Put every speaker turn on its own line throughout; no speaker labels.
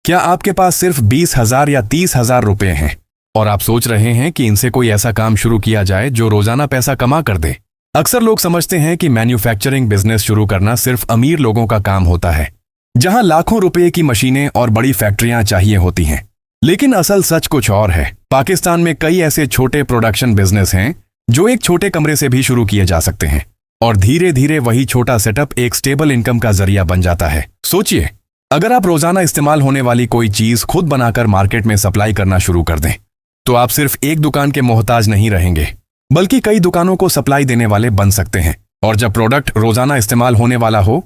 क्या आपके पास सिर्फ 20,000 या 30,000 रुपए हैं और आप सोच रहे हैं कि इनसे कोई ऐसा काम शुरू किया जाए जो रोजाना पैसा कमा कर दे? अक्सर लोग समझते हैं कि मैन्युफैक्चरिंग बिजनेस शुरू करना सिर्फ अमीर लोगों का काम होता है, जहां लाखों रुपए की मशीनें और बड़ी फैक्ट्रियां चाहिए होती हैं। लेकिन असल सच कुछ और है। पाकिस्तान में कई ऐसे छोटे प्रोडक्शन बिजनेस हैं जो एक छोटे कमरे से भी शुरू किए जा सकते हैं और धीरे धीरे वही छोटा सेटअप एक स्टेबल इनकम का जरिया बन जाता है। सोचिए, अगर आप रोजाना इस्तेमाल होने वाली कोई चीज खुद बनाकर मार्केट में सप्लाई करना शुरू कर दें, तो आप सिर्फ एक दुकान के मोहताज नहीं रहेंगे, बल्कि कई दुकानों को सप्लाई देने वाले बन सकते हैं। और जब प्रोडक्ट रोजाना इस्तेमाल होने वाला हो,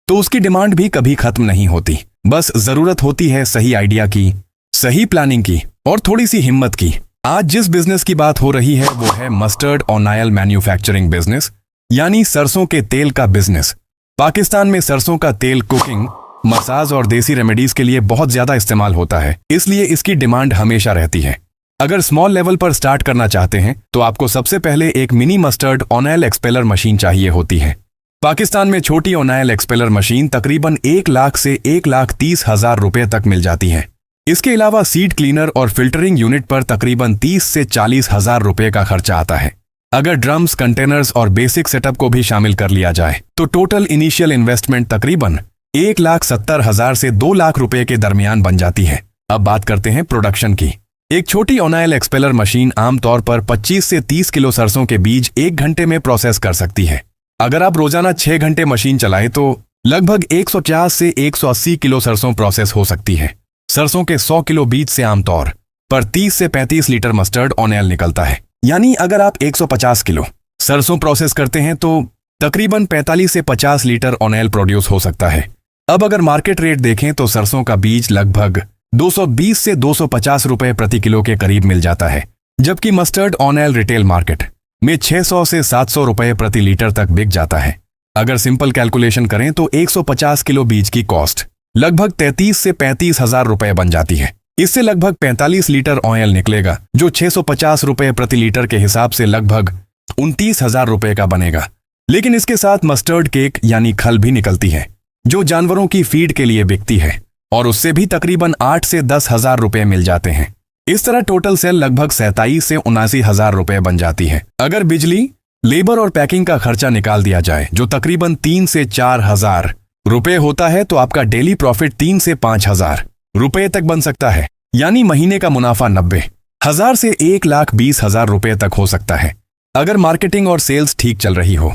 तो उसकी डिमांड भी कभी खत्म नहीं होती। बस जरूरत होती है सही आइडिया की, सही प्लानिंग की और थोड़ी सी हिम्मत की। आज जिस बिजनेस की बात हो रही है वो है मस्टर्ड ऑयल मैन्युफैक्चरिंग बिजनेस, यानी सरसों के तेल का बिजनेस। पाकिस्तान में सरसों का तेल कुकिंग, मसाज और देसी रेमेडीज के लिए बहुत ज्यादा इस्तेमाल होता है, इसलिए इसकी डिमांड हमेशा रहती है। अगर स्मॉल लेवल पर स्टार्ट करना चाहते हैं तो आपको सबसे पहले एक mini mustard oil expeller machine चाहिए होती है। पाकिस्तान में छोटी ऑयल एक्सपेलर मशीन तकरीबन 1 लाख से 1,30,000 रुपए तक मिल जाती है। इसके अलावा सीड क्लीनर और फिल्टरिंग यूनिट पर तकरीबन 30 से 40,000 रुपए का खर्चा आता है। अगर ड्रम्स, कंटेनर्स और बेसिक सेटअप को भी शामिल कर लिया जाए तो टोटल इनिशियल इन्वेस्टमेंट तकरीबन 1,70,000 से 2 लाख रुपए के दरमियान बन जाती है। अब बात करते हैं प्रोडक्शन की। एक छोटी ऑयल एक्सपेलर मशीन आमतौर पर 25 से 30 किलो सरसों के बीज 1 घंटे में प्रोसेस कर सकती है। अगर आप रोजाना 6 घंटे मशीन चलाएं तो लगभग 150 से 180 किलो सरसों प्रोसेस हो सकती है। सरसों के 100 किलो बीज से आमतौर पर 30 से 35 लीटर मस्टर्ड ऑयल निकलता है। यानी अगर आप 150 किलो सरसों प्रोसेस करते हैं तो तकरीबन 45 से 50 लीटर ऑयल प्रोड्यूस हो सकता है। अब अगर मार्केट रेट देखें तो सरसों का बीज लगभग 220 से 250 रुपए प्रति किलो के करीब मिल जाता है, जबकि मस्टर्ड ऑयल रिटेल मार्केट में 600 से 700 रुपए प्रति लीटर तक बिक जाता है। अगर सिंपल कैलकुलेशन करें तो 150 किलो बीज की कॉस्ट लगभग 33 से 35,000 रुपए बन जाती है। इससे लगभग 45 लीटर ऑयल निकलेगा, जो 650 रुपए प्रति लीटर के हिसाब से लगभग 29,000 रुपए का बनेगा। लेकिन इसके साथ मस्टर्ड केक यानी खल भी निकलती है, जो जानवरों की फीड के लिए बिकती है, और उससे भी तकरीबन 8 से 10,000 रुपए मिल जाते हैं। इस तरह टोटल सेल लगभग 27 से 79,000 रुपए बन जाती है। अगर बिजली, लेबर और पैकिंग का खर्चा निकाल दिया जाए, जो तकरीबन 3 से 4,000 रुपए होता है, तो आपका डेली प्रॉफिट 3 से 5,000 रुपए तक बन सकता है। यानी महीने का मुनाफा 90,000 से 1,20,000 रुपए तक हो सकता है, अगर मार्केटिंग और सेल्स ठीक चल रही हो।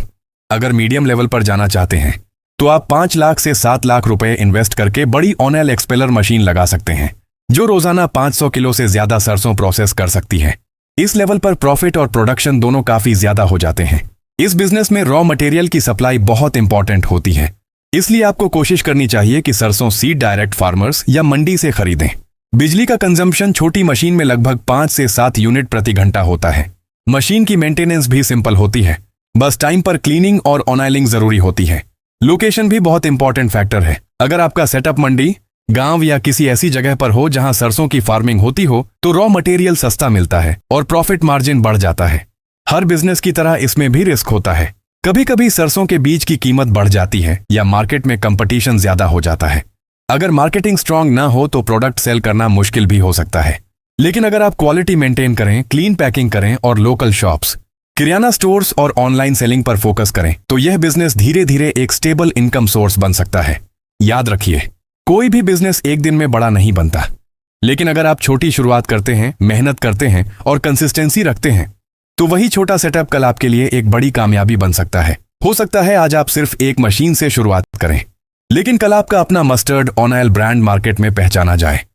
अगर मीडियम लेवल पर जाना चाहते हैं तो आप 5 लाख से 7 लाख रुपए इन्वेस्ट करके बड़ी ऑयल एक्सपेलर मशीन लगा सकते हैं, जो रोजाना 500 किलो से ज्यादा सरसों प्रोसेस कर सकती है। इस लेवल पर प्रॉफिट और प्रोडक्शन दोनों काफी ज्यादा हो जाते हैं। इस बिजनेस में रॉ मटेरियल की सप्लाई बहुत इंपॉर्टेंट होती है, इसलिए आपको कोशिश करनी चाहिए कि सरसों सीड डायरेक्ट फार्मर्स या मंडी से खरीदें। बिजली का कंजम्पशन छोटी मशीन में लगभग 5 से 7 यूनिट प्रति घंटा होता है। मशीन की मेंटेनेंस भी सिंपल होती है, बस टाइम पर क्लीनिंग और ऑयलिंग जरूरी होती है। लोकेशन भी बहुत इंपॉर्टेंट फैक्टर है। अगर आपका सेटअप मंडी, गांव या किसी ऐसी जगह पर हो जहां सरसों की फार्मिंग होती हो, तो रॉ मटेरियल सस्ता मिलता है और प्रॉफिट मार्जिन बढ़ जाता है। हर बिजनेस की तरह इसमें भी रिस्क होता है। कभी कभी सरसों के बीज की कीमत बढ़ जाती है या मार्केट में कंपटीशन ज्यादा हो जाता है। अगर मार्केटिंग स्ट्रांग ना हो तो प्रोडक्ट सेल करना मुश्किल भी हो सकता है। लेकिन अगर आप क्वालिटी मेंटेन करें, क्लीन पैकिंग करें और लोकल शॉप्स, किराना स्टोर्स और ऑनलाइन सेलिंग पर फोकस करें, तो यह बिजनेस धीरे धीरे एक स्टेबल इनकम सोर्स बन सकता है। याद रखिए, कोई भी बिजनेस एक दिन में बड़ा नहीं बनता, लेकिन अगर आप छोटी शुरुआत करते हैं, मेहनत करते हैं और कंसिस्टेंसी रखते हैं, तो वही छोटा सेटअप कल आपके लिए एक बड़ी कामयाबी बन सकता है। हो सकता है आज आप सिर्फ एक मशीन से शुरुआत करें, लेकिन कल आपका अपना मस्टर्ड ऑयल ब्रांड मार्केट में पहचाना जाए।